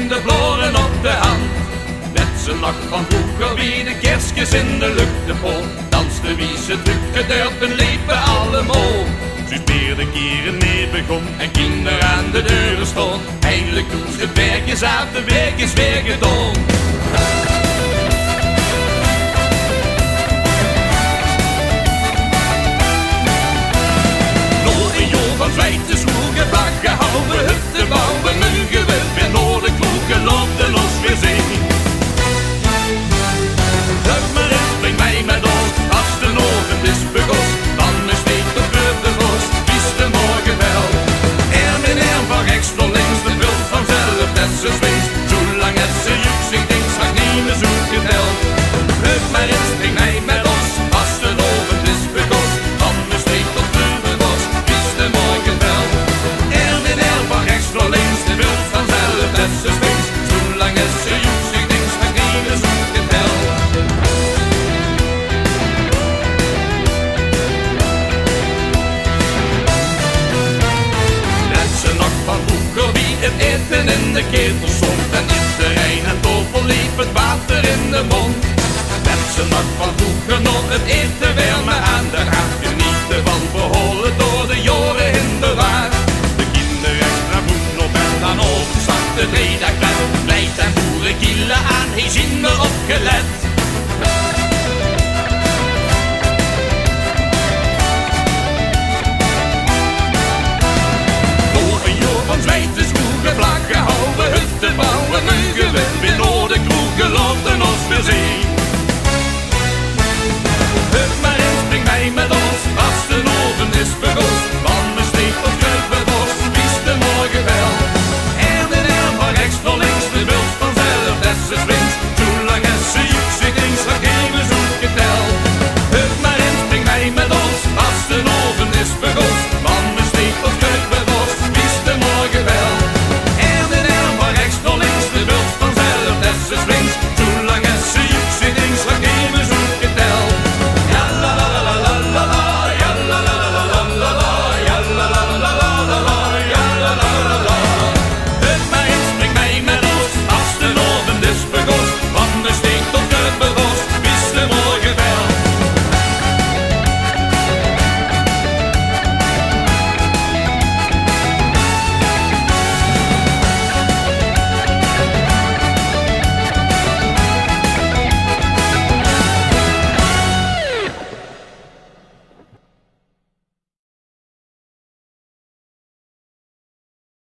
de bloren op de hand. Net zijn nacht van vroeger wie de kerstjes in de lucht de vol. Danste wie ze drukte durpen lepen allemaal. Ze speerde keren mee begon en kinderen aan de deuren stond. Eindelijk toen ze het werkje zaten, werk is weer gedaan. Van zwijten, sloegen, vlaggen, houden, hutten bouwen, mugen we weer noorden kloeken, lopen ons weer zien. Vlug maar in, breng mij met ons, als de ochtend is begost, van mijn steek tot Burgerbosch, is de morgen wel. Erm in erm, van rechts tot links, de vult vanzelf net zo swings, zolang het ze juk zich denkt, straks niet meer zoeken telt. Vlug maar in, breng mij met ons, als de ochtend is begost, van mijn steek tot Burgerbosch, is de morgen wel. Erm in erm, van rechts tot links, de vult vanzelf net zo swings, zolang het ze juk zich denkt, straks niet meer zoeken telt. Van vroeger wie het eten in de ketel stond en in terrein en tofel liep het water in de mond. Mensen nog van vroeger nog het eten weer me aan de haak genieten van verholen door de jaren in de waar. De kinderen extra voet op en dan overslag de driedag blijft en boeren kielen aan, hij zien we op.